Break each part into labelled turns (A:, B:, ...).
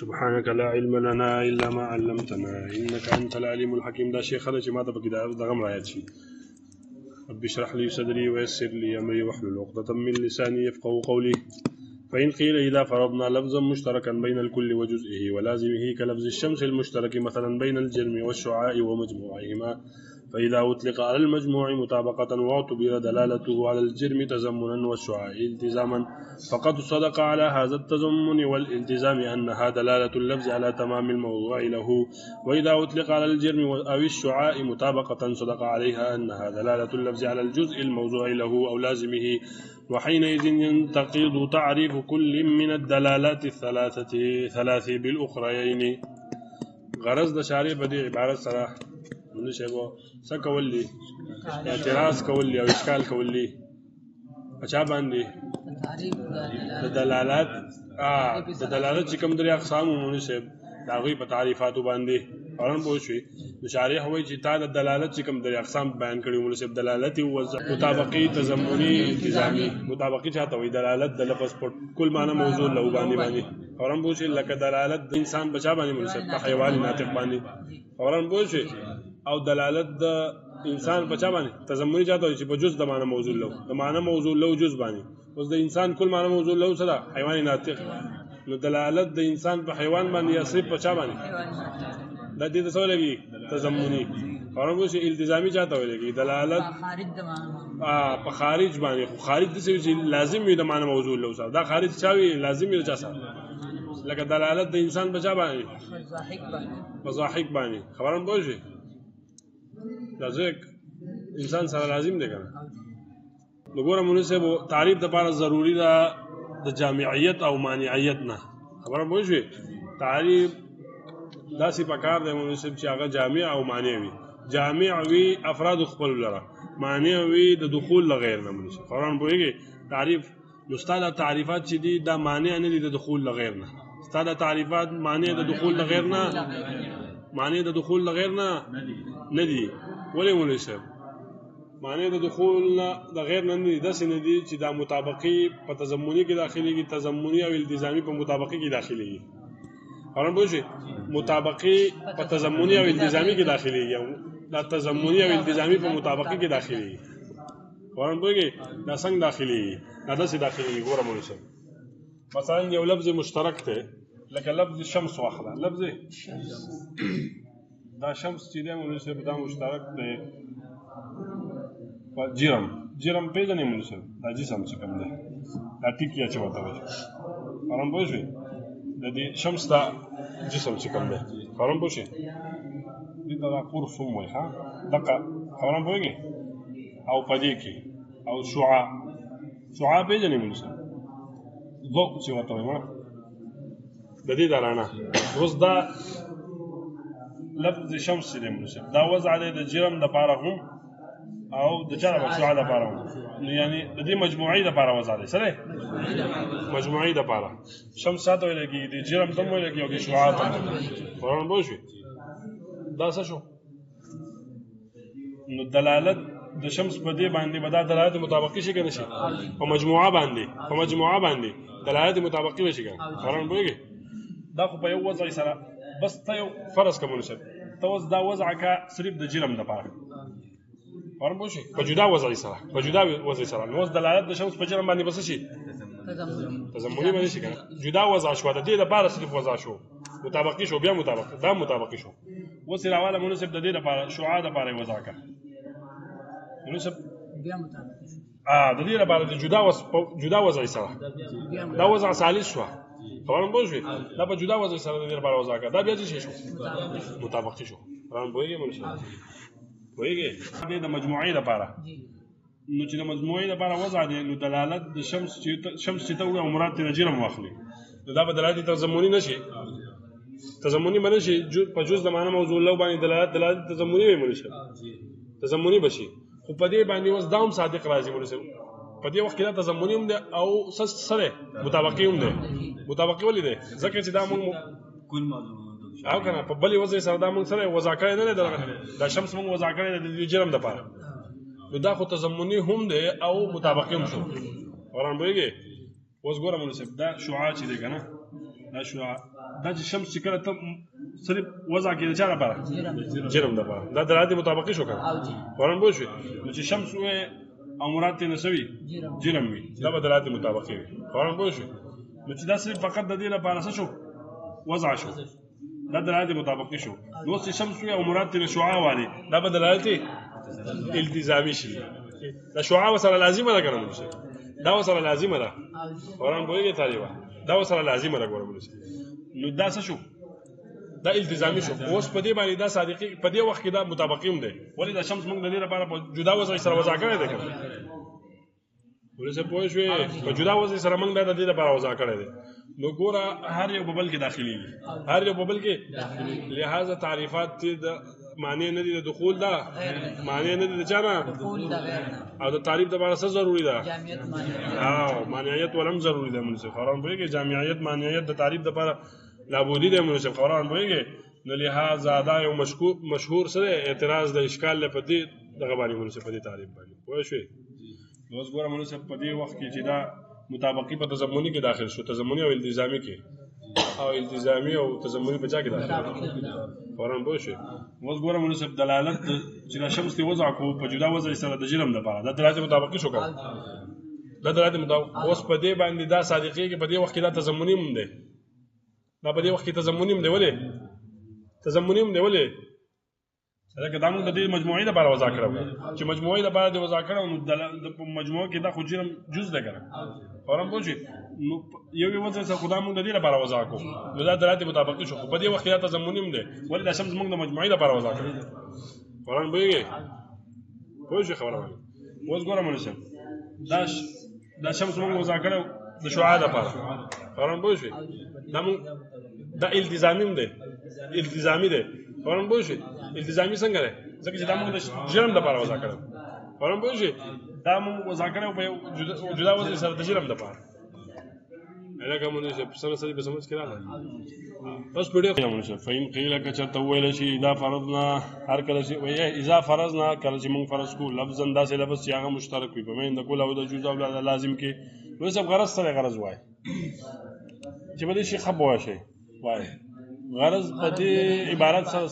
A: سبحانك لا علم لنا إلا ما علمتنا إنك أنت العليم الحكيم. دا شيخ هذا چې ما ته پکې دا غم رايات شي. رب اشرح لي صدري ويسر لي أمري واحلل عقدة من لساني يفقهوا قولي. فإن قيل إذا فرضنا لفظا مشتركا بين الكل وجزئه ولازمه كلفظ الشمس المشترك مثلا بين الجرم والشعاع ومجموعهما، فإذا أطلق على المجموع مطابقة واعتبر دلالته على الجرم تزمنا والشعاع التزاما فقد صدق على هذا التزمن والالتزام أنها دلالة اللفظ على تمام الموضوع له، وإذا أطلق على الجرم أو الشعاع مطابقة صدق عليها أنها دلالة اللفظ على الجزء الموضوع له أو لازمه، وحينئذ ينتقض تعريف كل من الدلالات الثلاث بالأخريين. غرض د شارع په دې عبارت سره نشي وو سکولي اعتراض کولی او اشکال کولی اچھا باندې د دلالات چې کوم درې اقسام مونږ شه دا غوي په تعریفاتو باندې اورن پوښي شارع هوي چې تا د دلالت چې کوم درې اقسام بیان کړي مونږ شه دلالت او مطابقي تضمني التزامي. مطابقي چاته وي دلالت د لفظ په کل معنی موضوع له باندې اورن پوښي لکه دلالت د انسان بچا باندې مونږ شه په حیوان ناطق باندې اورن پوښي او دلالت د انسان بچا باندې تضمني چاته وي چې په جز د معنی موضوع له د معنی موضوع له جز باندې اوس د انسان کل معنی موضوع له سره حیوان ناطق نو دلالت د انسان په حیوان باندې یا صرف په چا باندې د دې څه لګي تضمني اورغه چې التزامي چاته ولګي دلالت خارج د معنی په خارج باندې خارج د څه لازم وي د معنی موضوع له سره دا خارج چاوي لازم وي چا سره لکه دلالت د انسان په چا باندې په ضاحک باندې خبرم پوه لازم انسان سره لازم دی کنه. نو ګوره مناسب تعریف د لپاره ضروری ده د جامعیت او مانعیت نه خبره پوه شئ. تعریف داسې پکار دی مناسب چې هغه جامع او مانع وي. جامع وي افراد خپل لره، مانع وي د دخول لغیر نه مناسب قرآن پوهیږي. تعریف نو ستاسو تعریفات چې دي دا مانع نه دي د دخول لغیر نه. ستاسو تعریفات مانع د دخول لغیر نه معنی د دخول لغیر نه دي. ولې مناسب معنی د دخول د غیر نه دي داسې نه دي چې دا مطابقي په تضمني کې داخليږي، تضمني او التزامي په مطابقي کې داخليږي. اورن بوجي مطابقي په تضمني او التزامي کې داخليږي، دا تضمني او التزامي په مطابقي کې داخليږي. اورن بوجي دا څنګه داخليږي دا داسې داخليږي. ګوره مناسب مثلا یو لفظ مشترک ته لکه لفظ شمس واخله. لفظ دا شمس چې دی مناسب دا مشترک دی. جرم پیژنې مناسب دا جسم چې کوم دی دا ټیکیا چې وته وي فارم پوښي د دې شمس دا جسم چې کوم دی فارم پوښي دې دا قرصم وي ها دقه فارم پوښي او پدې کې او شعاع پیژنې مناسب ضوء چې وته وي ما د دې دارانه اوس دا لفظ شمس دی مناسب دا وضع دی د جرم د لپاره هم او د چا د شعاع د لپاره هم، یعنی د دې مجموعي د لپاره وضع دی سره مجموعي د لپاره شمس ساته ولګي د جرم تم ولګي او د شعاع تم قرآن بوشي دا څه شو. نو دلالت د شمس په دې باندې بدا دلالت مطابقي شي کنه شي په مجموعه باندې دلالت مطابقي وشي کنه قرآن بوږي دا خو په یو وضع سره بس ته یو فرض کوم نشي ته دا وضع کا صرف د جرم د لپاره قرآن بوشي په جدا وضع سره نو دلالت د شمس په جرم باندې بس شي تضمني باندې شي کنه جدا وضع شو د دې لپاره صرف وضع شو مطابقي شو بیا مطابقي شو وسره حواله مناسب د دې لپاره شعاع د لپاره وضع کا مناسب بیا مطابقي شو د دې لپاره د جدا وضع سره دا وضع ثالث شو قرآن بوشي دا په جدا وضع سره د دې لپاره وضع کا دا بیا څه شو مطابقي شو قرآن بوږي مناسب وایي د مجموعي لپاره نو چې د مجموعي لپاره وضع دی نو دلالت د شمس چې ته وګورې مراد ته جرم واخلي نو دا به دلالت تضمني نشي تضمني باندې شي په جز د معنی موضوع له باندې دلالت تضمني وي مناسب تضمني بشي خو په دې باندې اوس داوم صادق راځي مناسب په دې وخت کې دا تضمني هم دی او سره مطابقي هم دی. مطابقي ولې دی ځکه چې دا موږ کل موضوع او کنه په بلې وضع سره دا موږ سره وضع کړی نه دی دا شمس موږ وضع کړی د جرم د لپاره نو دا خو تضمني هم دی او مطابقي هم شو قرآن بوږي اوس ګوره مناسب دا شعاع چې دی کنه دا شعاع دا چې شمس چې کله ته صرف وضع کې د چا لپاره جرم لپاره دا د عادي مطابقي شو کنه فورا پوه شوې نو چې شمس وې او مراد ته نسوي جرم وي دا به د عادي مطابقي وي فورا پوه شوې نو چې دا صرف فقط د دې لپاره څه شو وضع شو دا د عادي مطابقي شو نو چې شمس وې او مراد ته شعاع والی دا به د عادي التزامي شي دا شعاع وسره لازمه ده کنه دا وسره لازمه ده فورا پوهیږي طالبہ دا وسره لازمه ده ګورم نو دا څه شو دا التزامي شو اوس په دې باندې دا صادقي په دې وخت کې دا مطابقیم دی ولې دا شمس موږ د دې لپاره په جدا وضع سره وضع کړی دی کنه ولې څه پوه شوې په جدا وضع سره موږ د دې لپاره وضع کړی دی نو ګوره هر یو ببل کې داخلي هر یو ببل کې لہذا تعریفات د معنی نه دي د دخول دا معنی نه دي د چانه او د تعریف د لپاره څه ضروری ده معنیت ولم ضروری ده منصف قرآن به کې جامعیت معنیت د تعریف د لپاره لابودی ده منصف قرآن به کې نو لہذا دا یو مشهور سره اعتراض د اشکال لپاره دغه باندې منصف په تعریف باندې پوه شئ اوس ګوره منصف په دې وخت کې چې دا مطابقي په تضمنی کې داخل شو تضمنی او التزامي کې او التزامي او تضمنی په چا کې داخل فورا پوه شئ اوس ګوره منصف دلالت چې د شمس دی وضع کو په جدا وضع سره د جرم لپاره دا دلالت مطابقي شو کړه دا دلالت مطابق اوس په دې باندې دا صادقي کې په دې وخت کې دا تضمنی هم دی دا په دې وخت کې تضمنی هم دی ولې تضمنی هم دی ولې لکه دا موږ د دې مجموعې لپاره وضع کړو چې مجموعې لپاره د وضع کړو نو د مجموعه کې دا خو جرم جز ده کنه فورا پوه شئ نو یو وضع سره خدا موږ د دې لپاره وضع کوو نو دا دلالت مطابقي شو په دې وخت کې دا تضمنی هم دی ولې دا شمس موږ د مجموعې لپاره وضع کړو فورا پوهیږئ پوه شئ خبره باندې اوس ګوره منصف دا شمس موږ وضع کړو د شعاع لپاره فورا پوه شئ دا التزامي هم دی التزامي دی فورا پوه شئ التزامي څنګه دی ځکه چې دا موږ د جرم لپاره وضع کړو فورا پوه شئ دا موږ وضع کړو په جدا وضع سره د جرم لپاره لکه منصف سره سره به سمجھ کړه اوس په دې منصف فین قیل که چرته ویل شي اذا فرضنا هر کله چې وایي اذا فرضنا کله چې موږ فرض کو لفظا داسې لفظ چې هغه مشترک وي په مین د کول او د جزء او لازم کې نو سب غرض سره غرض وای چې بده شي خبر وای وای غرض په دې عبارت سره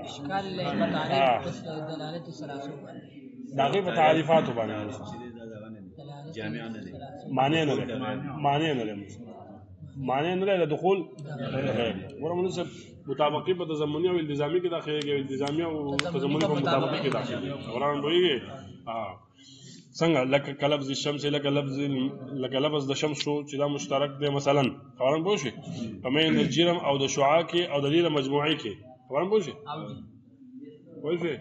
A: اشکال له متعارف دلالت سلاسو داغه په تعریفات باندې جامع نه دي معنی نه لري دخول ورمنه سب مطابقي په تضمني او التزامي کې داخليږي التزامي او تضمني په مطابقي کې داخليږي وران وایي څنګه لکه لفظ الشمس لکه لفظ د شمس شو چې دا مشترک دی مثلا وران پوه شئ په مین الجرم او د شعاع کې او د دې مجموعي کې وران پوه شئ پوه شئ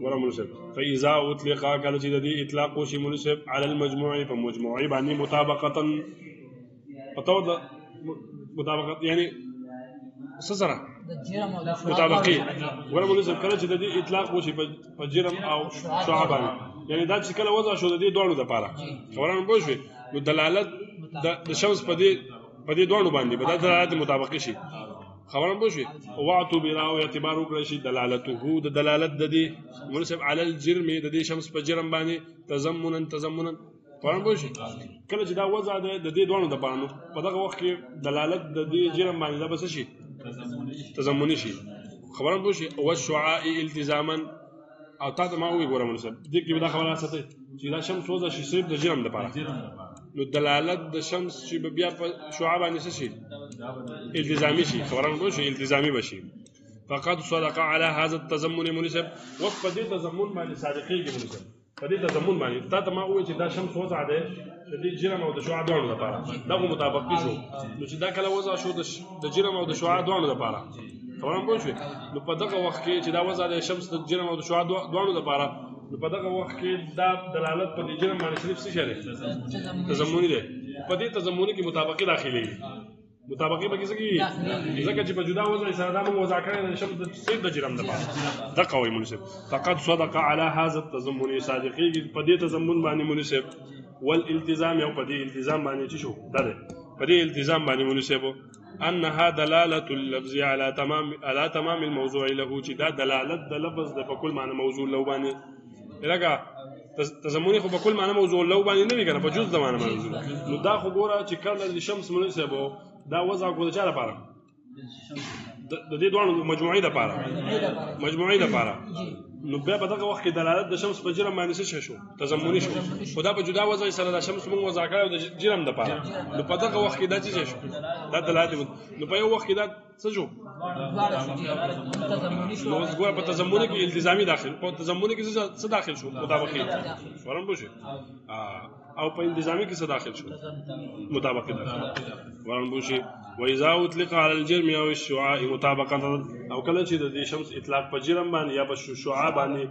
A: ورا منصب فإذا أطلق کله چې د دې اطلاق وشي منصب على المجموعي په مجموعي باندې مطابقتا پتو د مطابقت یعنی سره مطابقي ورا منصب کله چې د دې اطلاق وشي په جرم او شعاع باندې یعنی دا چې کله وضع شو د دې دوړو لپاره وران پوه شئ نو دلالت د شمس په دې دوړو باندې به د دلالت مطابقي شي خبرم بوشي وعطو براو اعتبار وکړي شي دلالته د دلالت د دې منصب على الجرم د دې شمس په جرم باندې تضمنا خبرم بوشي کله چې دا وضع د دې دوړو د باندې په دغه وخت کې دلالت د دې جرم باندې دا بس شي تضمني شي خبرم بوشي او الشعاع التزاما او تاسو ما وی ګورم منصب دې کې دا خبره ساتي چې دا شمس وضع شي صرف د جرم لپاره نو دلالت د شمس چې بیا په شعاع باندې شي التزامي شي خبرم بوشي التزامي بشي فقط صدق على هذا التضمن منصب وقت دې تضمن باندې صادقي کې منصب په دې تضمن باندې تاسو ما وی چې دا شمس وضع ده د دې جرم او د شعاع دوه لپاره دا مطابق شو نو چې دا کله وضع شو د جرم او د شعاع دوه لپاره خبرم بوشي نو په دغه وخت کې چې دا وضع د شمس د جرم او د شعاع دوه لپاره نو په دغه وخت کې دا دلالت په دې جرم باندې صرف څه شری تضمنی ده په دې تضمنی کې مطابقي داخلي مطابقي به کیږي ځکه چې په جدا وضع سره دا موږ وضع کړی د شمس د صرف د جرم لپاره دا قوي منصب فقط صدق على هذا التضمن صادقي په دې تضمن باندې منصب والالتزام او په دې التزام باندې چې شو دا په دې التزام باندې منصب انها دلاله اللفظ على تمام الموضوع له چې دا دلالت د لفظ د په کل معنی موضوع له باندې لکه تضمنی خو په کل معنی موضوع له باندې نه وی کنه په جز د معنی موضوع نو دا خو ګوره چې کله د شمس منصب دا وضع کو د چا لپاره د دې دوه مجموعي لپاره مجموعي لپاره نو بیا په دغه وخت کې دلالت د شمس په جرم باندې څه شو تضمني شو خو دا په جدا وضع سره د شمس موږ وضع کړو د جرم لپاره نو په دغه وخت کې دا څه شو دا دلالت نو په یو وخت کې دا څه شو نو وګوره په تضمني کې التزامي داخل په تضمني کې څه داخل شو مطابقي ورن بوشي او په التزامي کې څه داخل شو مطابقي داخل ورن بوشي واذا اطلق على الجرم او الشعاع مطابقه او کله چې د شمس اطلاق په جرم باندې یا په شعاع باندې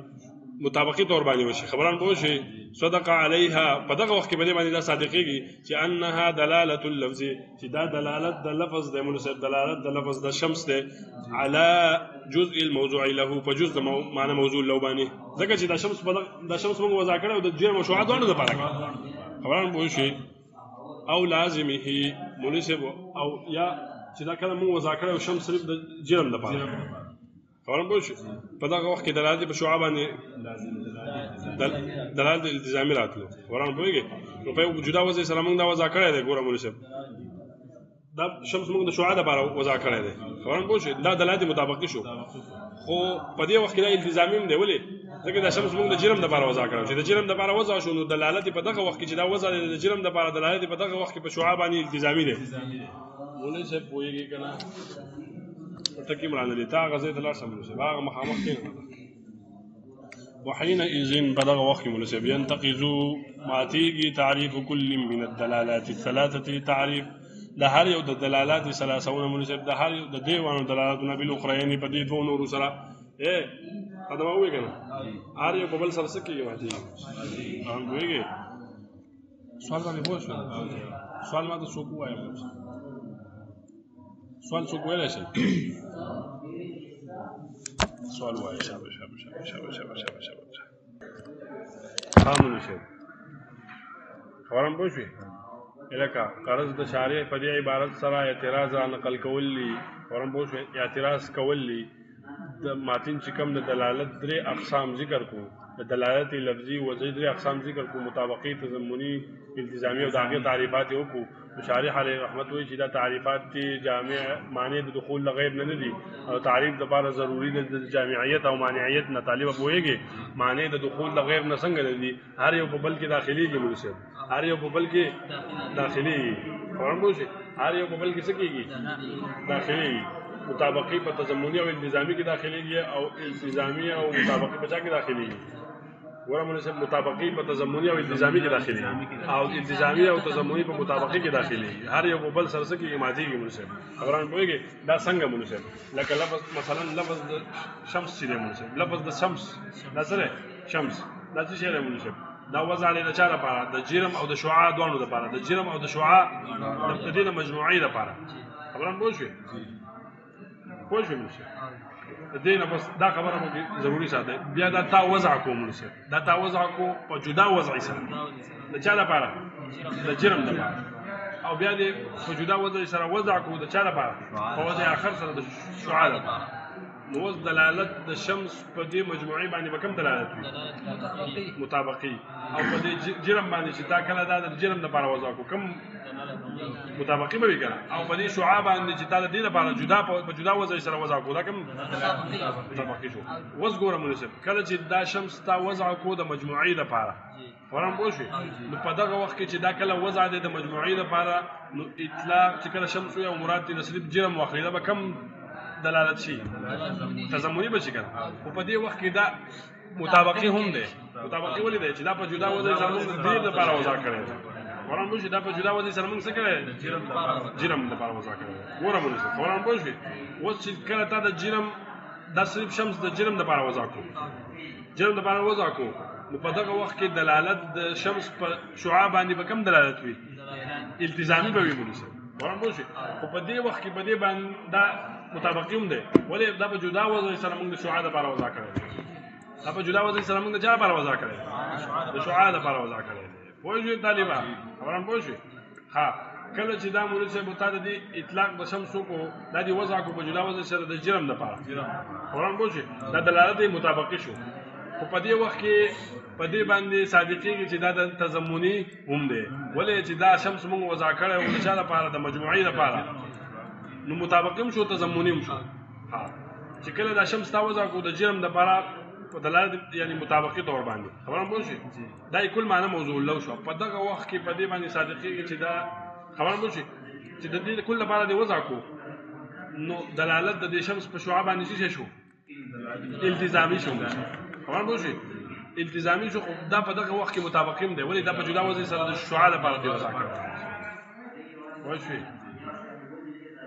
A: مطابقي تور باندې وشي خبران بوشي صدق عليها په دغه وخت کې باندې دا صادقيږي چې انها دلاله اللفظ چې دا دلالت د لفظ د مناسب دلالت د لفظ د شمس ده على جزء الموضوع له په جزء معنی موضوع له باندې ځکه چې دا شمس موږ وضع کړو د جرم او شعاع دوه د لپاره خبران بوشي او لازمه مناسب او یا چې دا کله موږ وضع کړو شمس صرف د جرم لپاره خبران بوشي په دغه وخت کې دلالت په شعاع باندې دلالت التزامي راتلو خبران بوږي نو په وجوده وضع سره موږ دا وضع کړی دی ګوره مناسب دا شمس موږ د شعاع لپاره وضع کړی دی خبران بوشي دا دلالت مطابقي شو خو په دې وخت کې دا التزامي هم دی ولې ځکه دا شمس موږ د جرم لپاره وضع کړو چې د جرم لپاره وضع شو نو دلالت په دغه وخت کې چې دا وضع د جرم لپاره دلالت په دغه وخت کې په شعاع باندې التزامي دی ولې څه پوهیږي کنه تکي مرانه دي تا غزه د لار سمونه شي هغه مخامخ کېنه وحينئذ بلغ وقت مناسب ينتقض ماتيږي تعريف كل من الدلالات الثلاثه تعريف د هر یو د دلالات ثلاثه مناسب د هر یو د دیوانو دلالاتونه بل اخرين په دې دوه نور سره دا وایي کنه هر یو په بل سره څه کېږي ماتيږي هم وایي سوال باندې پوه شو سوال ما ته څوک وایي سوال څوک ویلی شي سوال وایي شابه خامنو شي خبرم پوه شوې لکه قرض د شارع په دې عبارت سره اعتراض را نقل کولی خبرم پوه شوې اعتراض کولی د ماتن چې کوم د دلالت درې اقسام ذکر کو د دلالت لفظي وضعي درې اقسام ذکر کو مطابقي تضمني التزامي او د هغې تعریفات یې وکړو شارح علیه رحمت وایي چې دا تعریفات دي جامع معنی د دخول لغیر نه دي او تعریف دپاره ضروري د جامعیت او مانعیت نه طالبه پوهېږي معنی د دخول لغیر نه څنګه نه دي هر یو په بل کې داخلېږي مناسب هر یو په بل کې داخلېږي خبرم پوه شي هر یو په بل کې څه کېږي داخلېږي مطابقي په تضمني او التزامي کې داخلېږي او التزامي او مطابقي په چا کې داخلېږي ګوره مناسب مطابقي په تضمني او التزامي کې داخلېږي او التزامي او تضمني په مطابقي کې داخلېږي هر یو په بل سره څه کېږي ماتېږي مناسب خبران پوهېږي دا څنګه مناسب لکه لفظ مثلا لفظ د شمس چې دی مناسب لفظ د شمس دا څه دی شمس دا څه شی دی مناسب دا وضع دی د چا لپاره د جرم او د شعاع دواړو لپاره د جرم او د شعاع د دې د مجموعي لپاره خبران پوه شوې پوه شوې مناسب د دې نه بس دا خبره مو ضروري ساته بیا دا تا وضع کو مناسب دا تا وضع کو په جدا وضع سره د چا لپاره د جرم لپاره او بیا دې په جدا وضع سره وضع کو د چا لپاره په وضع آخر سره د شعاع لپاره نو اوس دلالت د شمس په دې مجموعي باندې به کوم دلالت وي مطابقي او په دې جرم باندې چې دا کله دا د جرم لپاره وضع کو کوم مطابقي به وي کنه او په دې شعاع باندې چې دا د دې لپاره جدا په جدا وضع سره وضع کو دا کوم مطابقي شو اوس ګوره مناسب کله چې دا شمس تا وضع کو د مجموعي لپاره ورم پوه شوې نو په دغه وخت کې چې دا کله وضع دی د مجموعي لپاره نو اطلاق چې کله شمس وي او مراد دې صرف جرم واخلي دا به کم دلالت شي تضمني به شي کنه خو په دې وخت کې دا مطابقي هم دی مطابقي ولې دی چې دا په جدا وضع سره موږ دې لپاره وضع کړی ورم پوه شوې دا په جدا وضع سره موږ څه کړی جرم لپاره وضع کړی ګوره مناسب ورم پوه شوې اوس چې کله تا د جرم دا صرف شمس د جرم لپاره وضع کو جرم لپاره وضع کو نو په دغه وخت کې دلالت د شمس په شعاع باندې به کوم دلالت وي التزامي به وي مناسب ورم پوه شوې خو په دې وخت کې په دې باندې دا مطابقي هم دی ولې دا په جدا وضع سره موږ د شعاع لپاره وضع کړی دا په جدا وضع سره موږ د چا لپاره وضع کړی د شعاع لپاره وضع کړی پوه شوې طالبه خبرم پوه شوې ها کله چې دا مناسب بتا د اطلاق د شمس کو دا دی وضع کو په جدا وضع سره د جرم لپاره خبرم پوه شوې دا دلالت مطابقي شو خو په دې وخت کې په دې باندې صادقېږي چې دا د تضمني هم دی ولې چې دا شمس موږ وضع کړی و د چا لپاره د مجموعي لپاره نو مطابق هم شو تضمني هم شو چې کله دا شمس تا وضع کړو د جرم لپاره په دلالت یعنی مطابقي طور باندې خبره مو شي دا کل معنی موضوع له شو په دغه وخت کې په دې باندې صادقېږي چې دا خبره مو شي چې د دې کل لپاره دی وضع کو نو دلالت د دې شمس په شعاع باندې څه شو التزامي شو خبره مو شي التزامي شو دا په دغه وخت کې مطابق هم دی ولې دا په جدا وضع سره د شعاع لپاره دی وضع کړی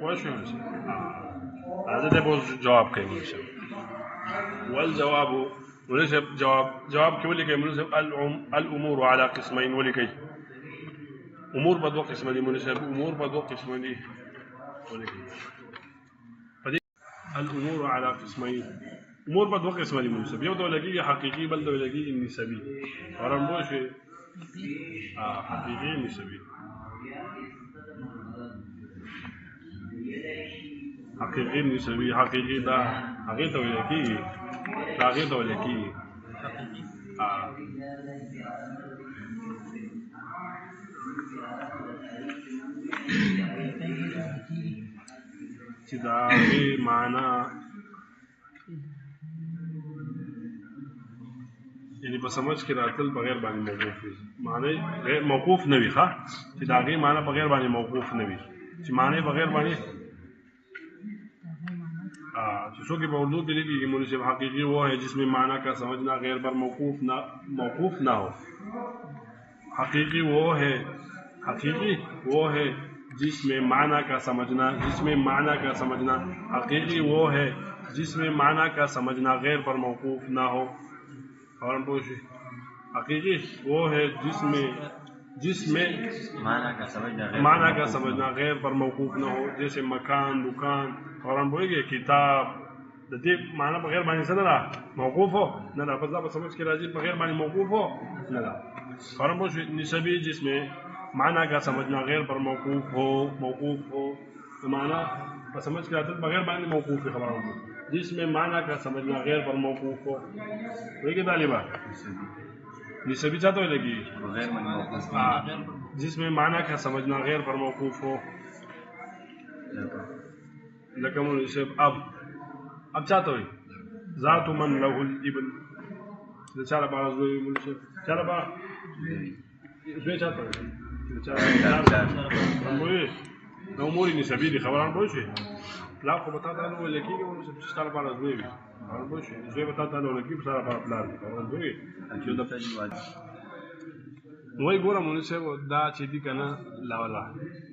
A: وشو هذا ده بوز جواب کوي مناسب والجواب مناسب جواب کې ولي کوي مناسب الامور على قسمين ولي کوي امور په دوه قسم دي مناسب امور په دوه قسم دي ولي کوي الامور على قسمين امور په دوه قسم دي مناسب یو ډول کې حقيقي بل ډول کې نسبي ورم بو شي حقيقي نسبي حقيقي نسبي حقيقي دا هغه ته ویل کیږي هغه ته ویل کیږي چې دا معنا یعنی په سمجھ کې راتل بغیر باندې موقوف وي معنی غیر موقوف نه وي ښه چې دا غي معنا بغیر باندې موقوف نه وي چې معنی بغیر باندې چې څوک په اردو کې لیکي कि मुनसिब हकीकी वो है जिसमें माना का समझना गैर पर मौकूफ ना हो हकीकी वो है जिसमें माना का समझना हकीकी वो है जिसमें माना का समझना गैर पर मौकूफ ना हो और हकीकी वो है जिसमें माना का समझना गैर पर मौकूफ ना हो जैसे मकान दुकान और हम बोलेंगे किताब د دې معنا بغیر باندې څه نه ده موقوف هو نه ده پس دا به سمجھ کې راځي بغیر باندې موقوف هو نه ده فرمو نسبی جس میں معنی کا سمجھنا غیر پر موقوف ہو معنی په سمجھ کې راځي بغیر باندې موقوف خبره وو جس میں معنی کا سمجھنا غیر پر موقوف ہو وہی کہ طالبہ نسبی چاہتے ہو لگی غیر موقوف جس میں معنی کا سمجھنا غیر پر موقوف ہو لکم نسب اب چاہتا ہوئی ذات من له الابن چالا بارا زوی منشب چالا بارا زوی چاہتا ہوئی رنبوئی نو موری نسبی دی خبران بوشی پلاک کو بتاتا لو لکی گا منشب چالا بارا زوی بھی رنبوشی زوی بتاتا لو لکی چالا بارا پلاک دی رنبوئی نوی گورا منصب دا چې دی کنه لا ولا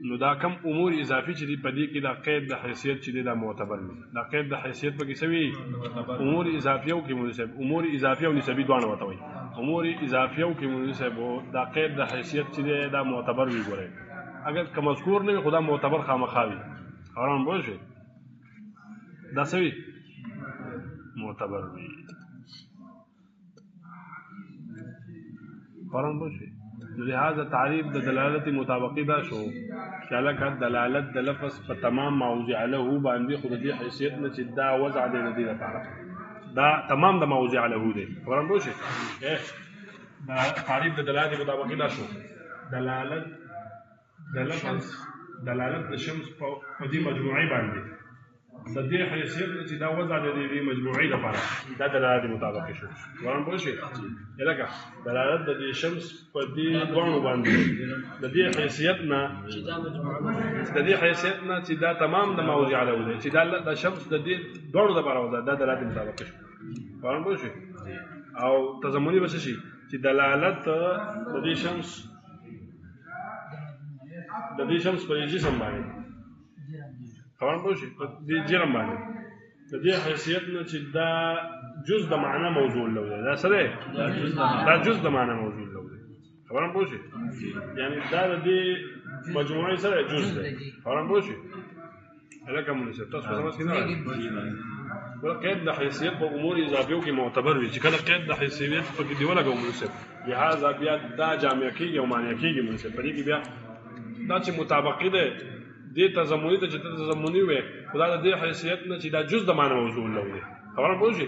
A: نو دا کم امور اضافي چې دی پدې کې دا قید د حیثیت چې دی دا معتبر دی دا قید د حیثیت په کې سوي امور اضافي او کې منصب امور اضافي او نسبی دوه وته وي امور اضافي او کې منصب دا قید د حیثیت چې دی دا معتبر وي ګوره اگر که مذکور نه خدا معتبر خامخاوي حرام بوشه دا سوي معتبر وي حرام بوشه لہذا تعریف د دلالت مطابقی دا شو چې لکه دلالت د لفظ په تمام موضع له باندې خود دې حیثیت نه چې دا وضع دی د دې لپاره دا تمام د موضع له دی خبرم بوشي دا تعریف د دلالت مطابقی دا شو دلالت د لفظ دلالت د شمس په دې مجموعي باندې د دې حیثیت چې دا وضع د دې مجموعي لپاره دا دلالت مطابقی شو خبرم بوشي لکه دلالت د دې شمس په دې دوانو باندې د دې حیثیت نه چې دا تمام د موضع له دی چې دا شمس د دې دوانو لپاره وضع دا دلالت مطابقی شو خبرم بوشي او تضمنی بس شي چې دلالت د دې شمس په جسم باندې خبرم بوشي په دې جرم باندې د دې حیثیت نه چې دا جز د معنا موضوع له دی دا سره دا جز د معنا موضوع له دی خبرم بوشي یعنی دا د دې مجموعي سره جز دی خبرم بوشي الکه مناسب تاسو سمجھ کړئ قید د حیثیت په امور اضافیو کې معتبر وي چې کله قید د حیثیت په کې دی ولګو مناسب لہذا بیا دا جامع کېږي او معنی کېږي مناسب په دې کې بیا دا چې مطابقت ده دې تضمنی ته چې تضمنی وي خدای د دې حیثیت نه چې دا جز د معنی موضوع لوي خبرم پوه شي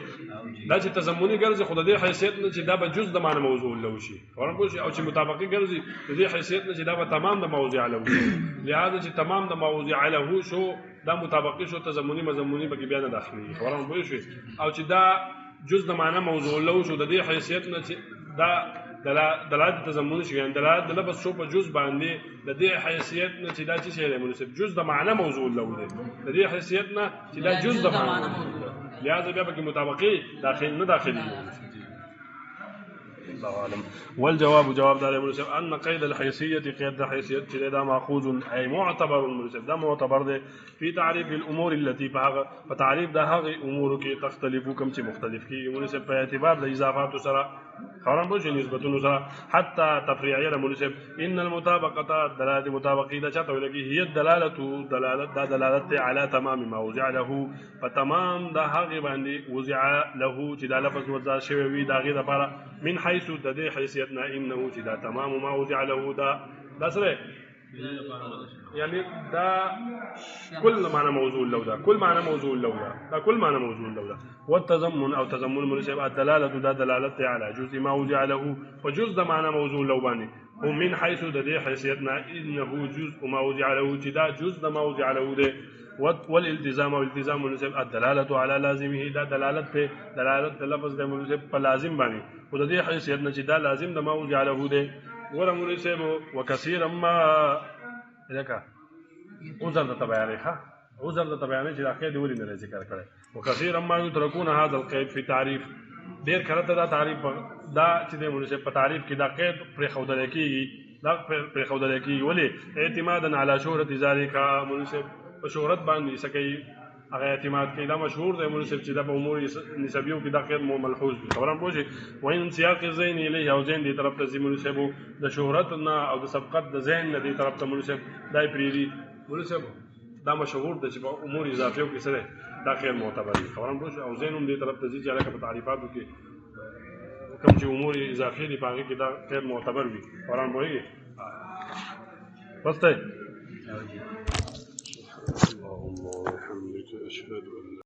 A: دا چې تضمني ګرځي خو د دې حیثیت نه چې دا به جز د معنی موضوع له وشي خبرم پوه شي او چې مطابقي ګرځي د دې حیثیت نه چې دا به تمام د موضوع له وشي لہذا چې تمام د موضوع له شو دا مطابقي شو تضمني مضموني به بیا نه داخلي خبرم پوه شي او چې دا جز د معنی موضوع له شو د دې حیثیت نه چې دا دلالت تضمني شي یعنی دلالت د لفظ شو په جز باندې د دې حیثیت نه چې دا چې شی مناسب جز د معنی موضوع له دی د دې حیثیت نه چې دا جز د معنی لہذا بیا به مطابقي داخل نه داخلي الله اعلم والجواب جواب دار مناسب ان قيد الحيثيه قيد الحيثيه چې دا ماخوذ اي معتبر مناسب دا معتبر ده في تعريف الامور التي فتعريف ده هغه امور کې تختلف کوم چې مختلف کی مناسب په اعتبار د اضافات سره خبرم بوجه نسبتونو سره حتى تفريعيه مناسب ان المطابقه دلاله مطابقه دا چاته ولګي هي دلالت على تمام ما وضع له فتمام دا هغه باندې وضع له چې دا لفظ وضع شوی وي دا غي لپاره من حيث د دې حیثیتنا انه چې دا تمام ما وضع له دا سره يعني دا كل معنى موضوع له دا كل معنى موضوع له دا كل معنى موضوع له دا والتضمن او تضمن مناسب الدلاله دا دلاله على جزء ما وضع له وجزء معنى موضوع له باندې ومن حيث د دې حیثیتنا انه جزء ما وضع له چې دا جزء ما وضع له ده والالتزام والالتزام مناسب الدلاله على لازمه دا دلالت په دلالت لفظ د مناسب په لازم باندې او د دې حیثیت نه چې دا لازم د ما وضع له ده ور مناسب وكثيرا ما لك عذر د تبعانه ها عذر د تبعانه چې اخر دی ولې نه ذکر کړي وكثيرا ما يتركون هذا القيد في تعريف ډیر کړه دا تعریف دا چې د مناسب په تعریف کې دا قید پر خودل کېږي دا پر خودل کېږي ولې اعتمادا على شهرت ذلك مناسب په شهرت باندې سکی هغه اعتماد کوي دا مشهور دی مناسب چې د امور نسبیو کې دا قید ملحوظ دي خبرم پوښي وین سیاق ذهن الیه او ذهن دی طرف ته مناسب د شهرت نه او د سبقت د ذهن نه دی طرف ته مناسب دای پریری مناسب دا مشهور دی چې په امور اضافیو کې سره دا خیر معتبر دي خبرم پوښي او ذهن هم دی طرف ته چې علاقه په تعریفاتو کې کوم چې امور اضافي دي پاږي کې دا خیر معتبر وي خبرم پوښي بس ته اللهم وبحمدك اشهد ان